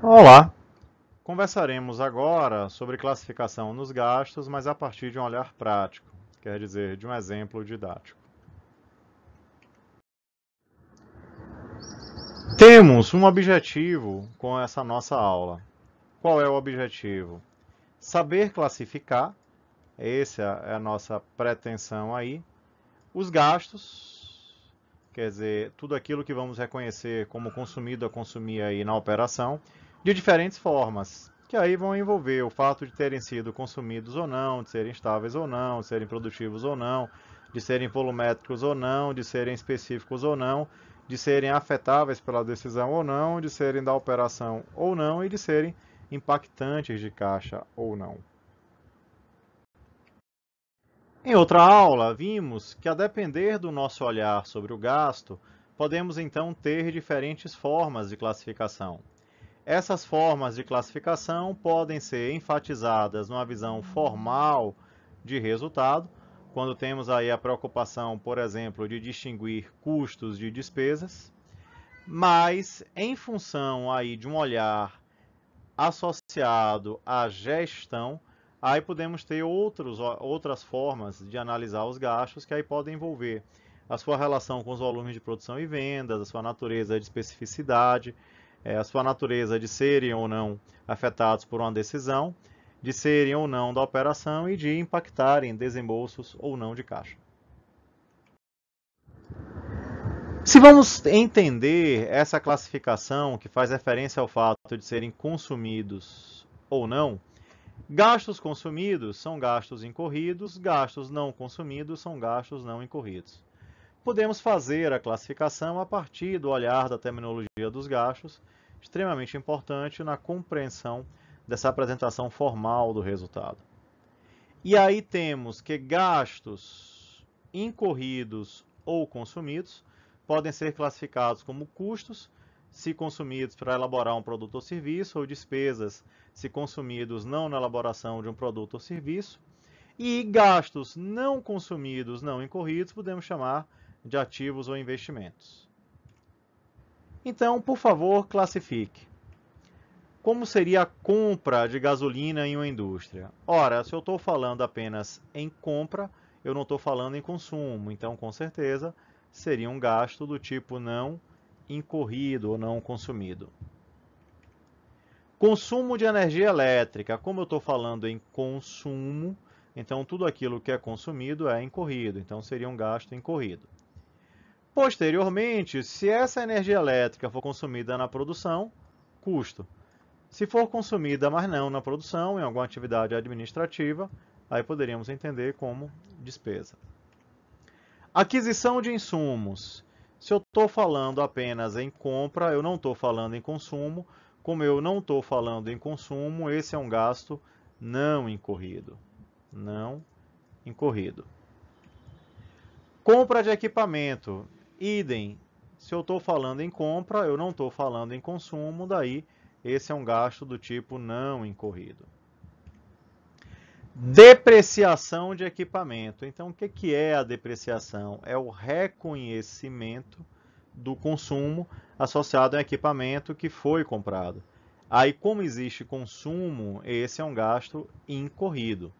Olá! Conversaremos agora sobre classificação nos gastos, mas a partir de um olhar prático, quer dizer, de um exemplo didático. Temos um objetivo com essa nossa aula. Qual é o objetivo? Saber classificar, essa é a nossa pretensão aí, os gastos, quer dizer, tudo aquilo que vamos reconhecer como consumido a consumir aí na operação, de diferentes formas, que aí vão envolver o fato de terem sido consumidos ou não, de serem estáveis ou não, de serem produtivos ou não, de serem volumétricos ou não, de serem específicos ou não, de serem afetáveis pela decisão ou não, de serem da operação ou não e de serem impactantes de caixa ou não. Em outra aula, vimos que, a depender do nosso olhar sobre o gasto, podemos então ter diferentes formas de classificação. Essas formas de classificação podem ser enfatizadas numa visão formal de resultado, quando temos aí a preocupação, por exemplo, de distinguir custos de despesas, mas em função aí de um olhar associado à gestão, aí podemos ter outras formas de analisar os gastos que aí podem envolver a sua relação com os volumes de produção e vendas, a sua natureza de especificidade, a sua natureza de serem ou não afetados por uma decisão, de serem ou não da operação e de impactarem desembolsos ou não de caixa. Se vamos entender essa classificação que faz referência ao fato de serem consumidos ou não, gastos consumidos são gastos incorridos, gastos não consumidos são gastos não incorridos. Podemos fazer a classificação a partir do olhar da terminologia dos gastos, extremamente importante na compreensão dessa apresentação formal do resultado. E aí temos que gastos incorridos ou consumidos podem ser classificados como custos, se consumidos para elaborar um produto ou serviço, ou despesas, se consumidos não na elaboração de um produto ou serviço. E gastos não consumidos, não incorridos, podemos chamar de ativos ou investimentos. Então, por favor, classifique. Como seria a compra de gasolina em uma indústria? Ora, se eu estou falando apenas em compra, eu não estou falando em consumo, então, com certeza, seria um gasto do tipo não incorrido ou não consumido. Consumo de energia elétrica. Como eu estou falando em consumo, então tudo aquilo que é consumido é incorrido, então seria um gasto incorrido. Posteriormente, se essa energia elétrica for consumida na produção, custo. Se for consumida, mas não na produção, em alguma atividade administrativa, aí poderíamos entender como despesa. Aquisição de insumos. Se eu estou falando apenas em compra, eu não estou falando em consumo. Como eu não estou falando em consumo, esse é um gasto não incorrido. Não incorrido. Compra de equipamento. Idem. Se eu estou falando em compra, eu não estou falando em consumo, daí esse é um gasto do tipo não incorrido. Depreciação de equipamento. Então, o que é a depreciação? É o reconhecimento do consumo associado ao equipamento que foi comprado. Aí, como existe consumo, esse é um gasto incorrido.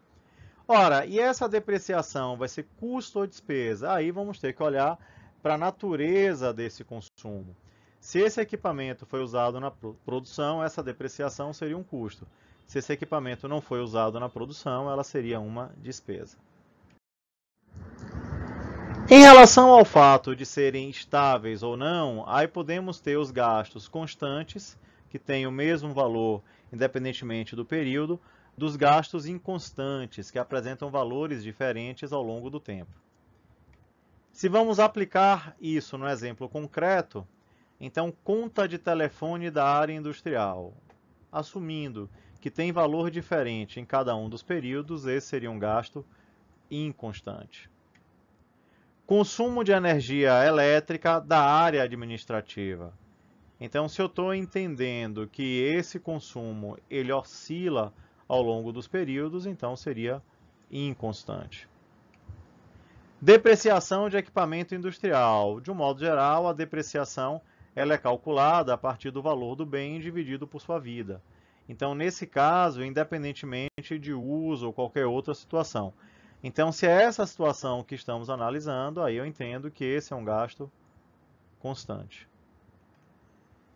Ora, e essa depreciação vai ser custo ou despesa? Aí vamos ter que olhar para a natureza desse consumo. Se esse equipamento foi usado na produção, essa depreciação seria um custo. Se esse equipamento não foi usado na produção, ela seria uma despesa. Em relação ao fato de serem estáveis ou não, aí podemos ter os gastos constantes, que têm o mesmo valor independentemente do período, dos gastos inconstantes, que apresentam valores diferentes ao longo do tempo. Se vamos aplicar isso no exemplo concreto, então conta de telefone da área industrial. Assumindo que tem valor diferente em cada um dos períodos, esse seria um gasto inconstante. Consumo de energia elétrica da área administrativa. Então, se eu estou entendendo que esse consumo ele oscila ao longo dos períodos, então seria inconstante. Depreciação de equipamento industrial. De um modo geral, a depreciação ela é calculada a partir do valor do bem dividido por sua vida. Então, nesse caso, independentemente de uso ou qualquer outra situação. Então, se é essa situação que estamos analisando, aí eu entendo que esse é um gasto constante.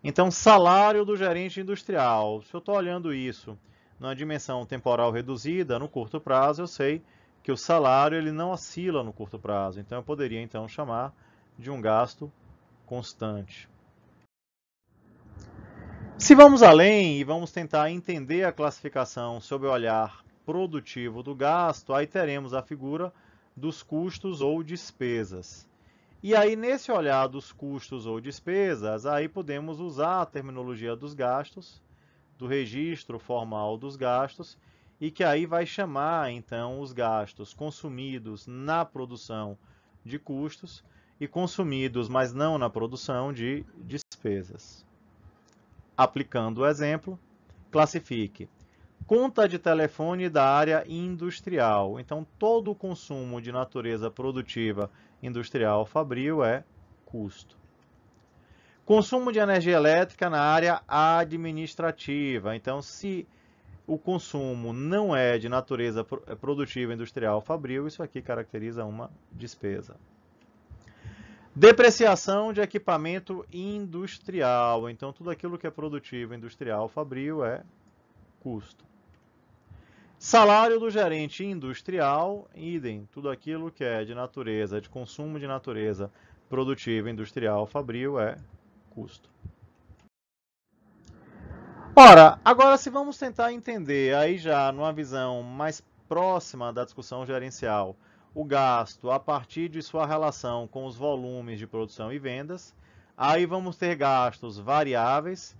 Então, salário do gerente industrial. Se eu estou olhando isso numa dimensão temporal reduzida, no curto prazo, eu sei que o salário ele não oscila no curto prazo. Então, eu poderia então chamar de um gasto constante. Se vamos além e vamos tentar entender a classificação sob o olhar produtivo do gasto, aí teremos a figura dos custos ou despesas. E aí, nesse olhar dos custos ou despesas, aí podemos usar a terminologia dos gastos, do registro formal dos gastos, e que aí vai chamar, então, os gastos consumidos na produção de custos e consumidos, mas não na produção, de despesas. Aplicando o exemplo, classifique conta de telefone da área industrial. Então, todo o consumo de natureza produtiva industrial fabril é custo. Consumo de energia elétrica na área administrativa. Então, se o consumo não é de natureza produtiva industrial fabril, isso aqui caracteriza uma despesa. Depreciação de equipamento industrial. Então, tudo aquilo que é produtivo industrial fabril é custo. Salário do gerente industrial, idem, tudo aquilo que é de natureza, de consumo de natureza produtiva industrial fabril é custo. Ora, agora se vamos tentar entender, aí já numa visão mais próxima da discussão gerencial, o gasto a partir de sua relação com os volumes de produção e vendas, aí vamos ter gastos variáveis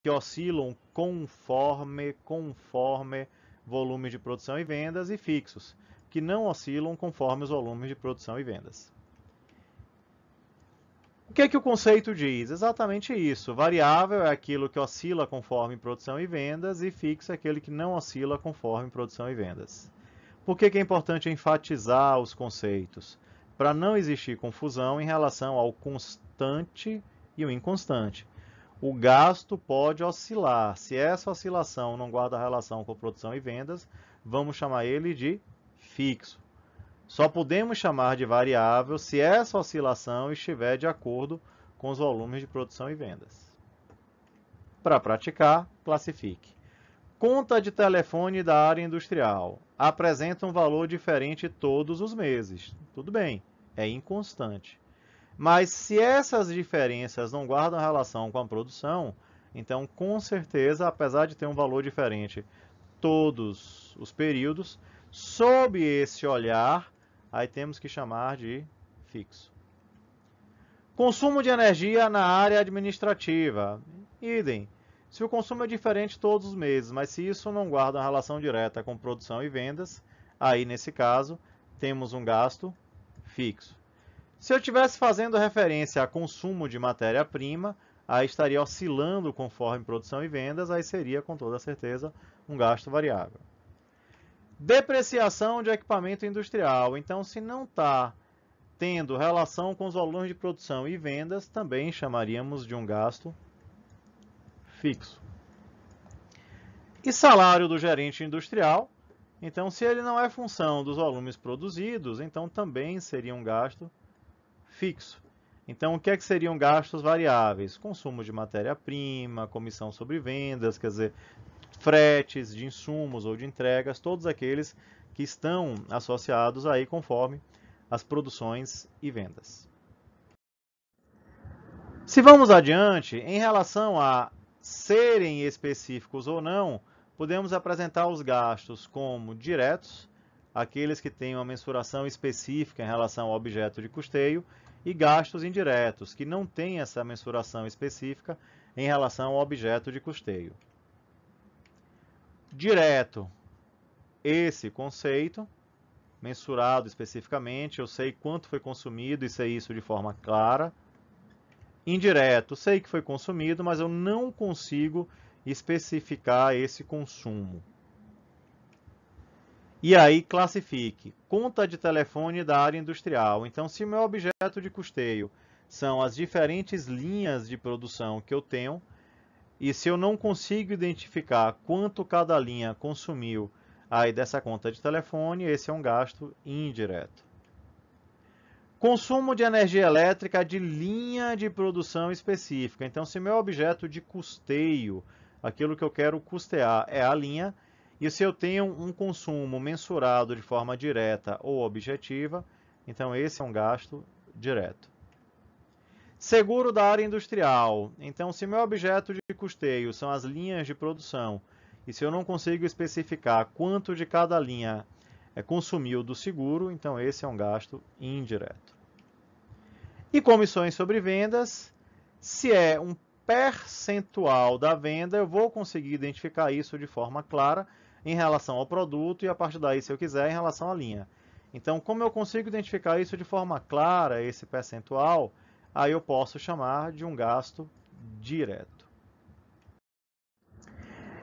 que oscilam conforme volume de produção e vendas, e fixos, que não oscilam conforme os volumes de produção e vendas. O que é que o conceito diz? Exatamente isso. Variável é aquilo que oscila conforme produção e vendas, e fixo é aquele que não oscila conforme produção e vendas. Por que é importante enfatizar os conceitos? Para não existir confusão em relação ao constante e o inconstante. O gasto pode oscilar. Se essa oscilação não guarda relação com produção e vendas, vamos chamar ele de fixo. Só podemos chamar de variável se essa oscilação estiver de acordo com os volumes de produção e vendas. Para praticar, classifique. Conta de telefone da área industrial. Apresenta um valor diferente todos os meses. Tudo bem, é inconstante. Mas se essas diferenças não guardam relação com a produção, então com certeza, apesar de ter um valor diferente todos os períodos, sob esse olhar, aí temos que chamar de fixo. Consumo de energia na área administrativa. Idem. Se o consumo é diferente todos os meses, mas se isso não guarda uma relação direta com produção e vendas, aí nesse caso temos um gasto fixo. Se eu estivesse fazendo referência a consumo de matéria-prima, aí estaria oscilando conforme produção e vendas, aí seria com toda certeza um gasto variável. Depreciação de equipamento industrial. Então, se não está tendo relação com os volumes de produção e vendas, também chamaríamos de um gasto fixo. E salário do gerente industrial. Então, se ele não é função dos volumes produzidos, então também seria um gasto fixo. Então, o que é que seriam gastos variáveis? Consumo de matéria-prima, comissão sobre vendas, quer dizer, fretes de insumos ou de entregas, todos aqueles que estão associados aí conforme as produções e vendas. Se vamos adiante, em relação a serem específicos ou não, podemos apresentar os gastos como diretos, aqueles que têm uma mensuração específica em relação ao objeto de custeio, e gastos indiretos, que não têm essa mensuração específica em relação ao objeto de custeio. Direto, esse conceito, mensurado especificamente, eu sei quanto foi consumido e sei isso de forma clara. Indireto, sei que foi consumido, mas eu não consigo especificar esse consumo. E aí, classifique. Conta de telefone da área industrial. Então, se o meu objeto de custeio são as diferentes linhas de produção que eu tenho, e se eu não consigo identificar quanto cada linha consumiu aí dessa conta de telefone, esse é um gasto indireto. Consumo de energia elétrica de linha de produção específica. Então, se meu objeto de custeio, aquilo que eu quero custear, é a linha, e se eu tenho um consumo mensurado de forma direta ou objetiva, então esse é um gasto direto. Seguro da área industrial. Então, se meu objeto de custeio são as linhas de produção, e se eu não consigo especificar quanto de cada linha consumiu do seguro, então esse é um gasto indireto. E comissões sobre vendas, se é um percentual da venda, eu vou conseguir identificar isso de forma clara em relação ao produto e a partir daí, se eu quiser, em relação à linha. Então, como eu consigo identificar isso de forma clara, esse percentual, aí eu posso chamar de um gasto direto.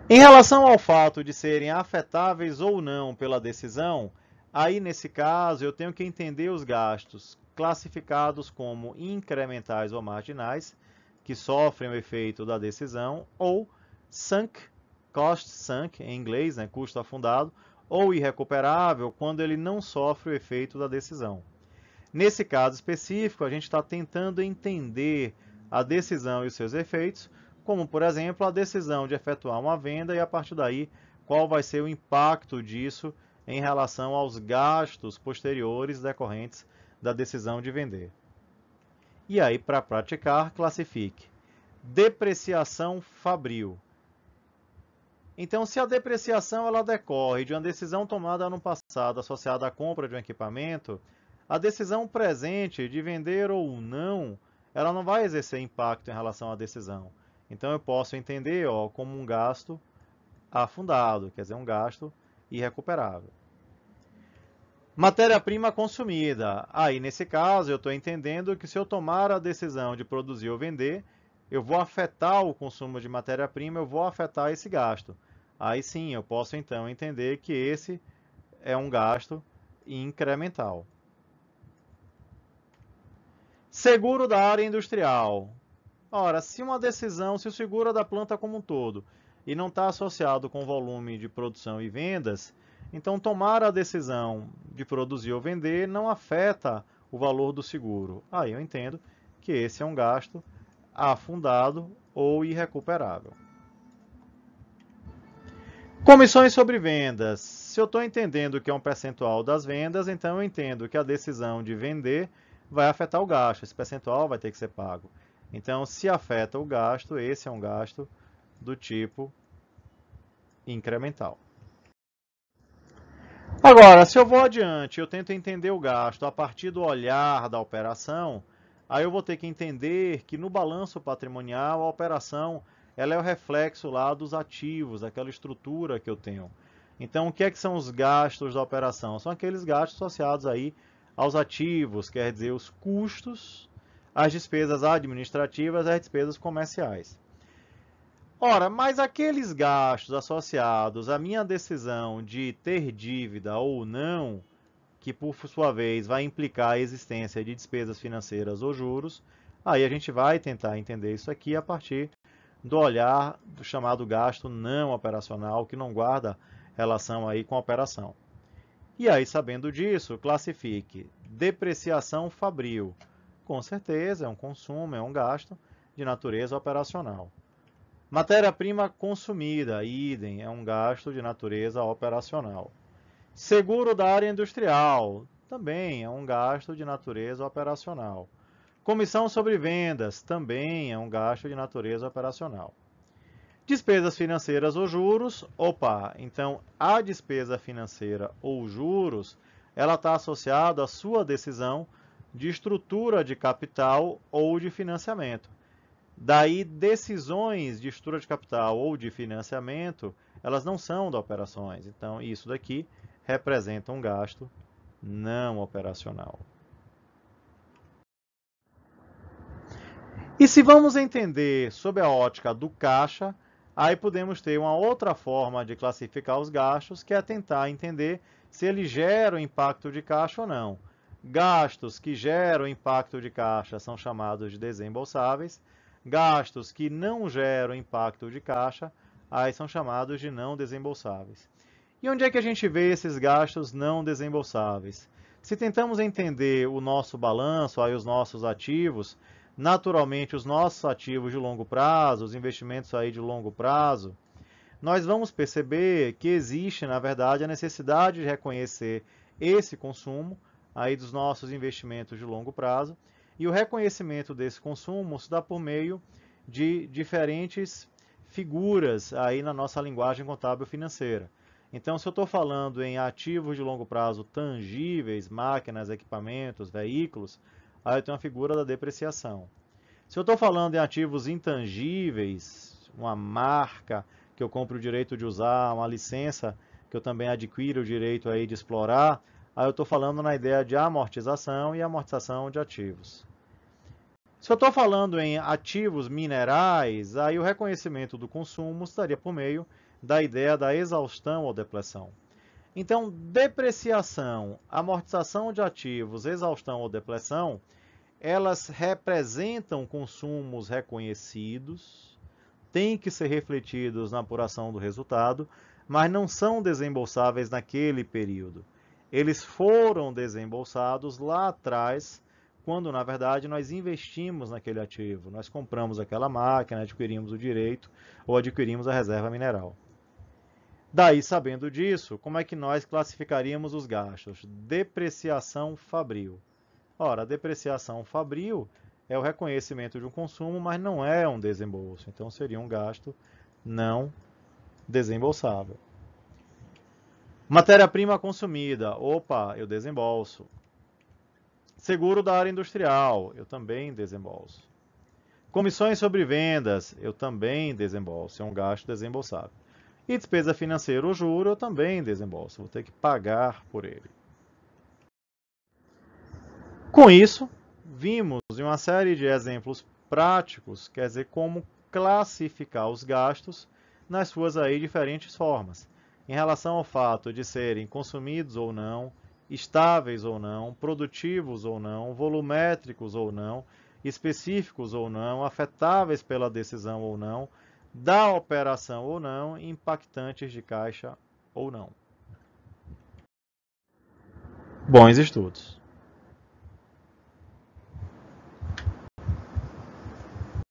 Em relação ao fato de serem afetáveis ou não pela decisão, aí nesse caso eu tenho que entender os gastos classificados como incrementais ou marginais, que sofrem o efeito da decisão, ou sunk, cost sunk em inglês, né, custo afundado, ou irrecuperável, quando ele não sofre o efeito da decisão. Nesse caso específico, a gente está tentando entender a decisão e os seus efeitos, como, por exemplo, a decisão de efetuar uma venda e, a partir daí, qual vai ser o impacto disso em relação aos gastos posteriores decorrentes da decisão de vender. E aí, para praticar, classifique. Depreciação fabril. Então, se a depreciação ela decorre de uma decisão tomada no passado associada à compra de um equipamento, a decisão presente de vender ou não, ela não vai exercer impacto em relação à decisão. Então, eu posso entender como um gasto afundado, quer dizer, um gasto irrecuperável. Matéria-prima consumida. Aí, nesse caso, eu estou entendendo que se eu tomar a decisão de produzir ou vender, eu vou afetar o consumo de matéria-prima, eu vou afetar esse gasto. Aí sim, eu posso então entender que esse é um gasto incremental. Seguro da área industrial. Ora, se uma decisão, se o seguro é da planta como um todo e não está associado com volume de produção e vendas, então tomar a decisão de produzir ou vender não afeta o valor do seguro. Aí eu entendo que esse é um gasto afundado ou irrecuperável. Comissões sobre vendas. Se eu estou entendendo que é um percentual das vendas, então eu entendo que a decisão de vender vai afetar o gasto. Esse percentual vai ter que ser pago. Então, se afeta o gasto, esse é um gasto do tipo incremental. Agora, se eu vou adiante, eu tento entender o gasto a partir do olhar da operação, aí eu vou ter que entender que no balanço patrimonial a operação ela é o reflexo lá dos ativos, daquela estrutura que eu tenho. Então, o que são os gastos da operação? São aqueles gastos associados aí aos ativos, quer dizer, os custos, as despesas administrativas e as despesas comerciais. Ora, mas aqueles gastos associados à minha decisão de ter dívida ou não, que por sua vez vai implicar a existência de despesas financeiras ou juros, aí a gente vai tentar entender isso aqui a partir do olhar do chamado gasto não operacional, que não guarda relação aí com a operação. E aí, sabendo disso, classifique depreciação fabril. Com certeza, é um consumo, é um gasto de natureza operacional. Matéria-prima consumida, idem, é um gasto de natureza operacional. Seguro da área industrial, também é um gasto de natureza operacional. Comissão sobre vendas, também é um gasto de natureza operacional. Despesas financeiras ou juros, então a despesa financeira ou juros, ela está associada à sua decisão de estrutura de capital ou de financiamento. Daí, decisões de estrutura de capital ou de financiamento, elas não são de operações. Então, isso daqui representa um gasto não operacional. E se vamos entender sob a ótica do caixa, aí podemos ter uma outra forma de classificar os gastos, que é tentar entender se eles geram impacto de caixa ou não. Gastos que geram impacto de caixa são chamados de desembolsáveis. Gastos que não geram impacto de caixa, aí são chamados de não desembolsáveis. E onde é que a gente vê esses gastos não desembolsáveis? Se tentamos entender o nosso balanço, aí os nossos ativos, naturalmente os nossos ativos de longo prazo, os investimentos aí de longo prazo, nós vamos perceber que existe, na verdade, a necessidade de reconhecer esse consumo aí dos nossos investimentos de longo prazo, e o reconhecimento desse consumo se dá por meio de diferentes figuras aí na nossa linguagem contábil financeira. Então, se eu estou falando em ativos de longo prazo tangíveis, máquinas, equipamentos, veículos, aí eu tenho a figura da depreciação. Se eu estou falando em ativos intangíveis, uma marca que eu compro o direito de usar, uma licença que eu também adquiro o direito aí de explorar, aí eu estou falando na ideia de amortização e amortização de ativos. Se eu estou falando em ativos minerais, aí o reconhecimento do consumo estaria por meio da ideia da exaustão ou depleção. Então, depreciação, amortização de ativos, exaustão ou depleção, elas representam consumos reconhecidos, têm que ser refletidos na apuração do resultado, mas não são desembolsáveis naquele período. Eles foram desembolsados lá atrás, quando na verdade nós investimos naquele ativo, nós compramos aquela máquina, adquirimos o direito ou adquirimos a reserva mineral. Daí, sabendo disso, como é que nós classificaríamos os gastos? Depreciação fabril. Ora, a depreciação fabril é o reconhecimento de um consumo, mas não é um desembolso. Então, seria um gasto não desembolsável. Matéria-prima consumida. Opa, eu desembolso. Seguro da área industrial. Eu também desembolso. Comissões sobre vendas. Eu também desembolso. É um gasto desembolsável. E despesa financeira ou juro, eu também desembolso. Vou ter que pagar por ele. Com isso, vimos em uma série de exemplos práticos, quer dizer, como classificar os gastos nas suas aí diferentes formas, em relação ao fato de serem consumidos ou não, estáveis ou não, produtivos ou não, volumétricos ou não, específicos ou não, afetáveis pela decisão ou não, da operação ou não, impactantes de caixa ou não. Bons estudos!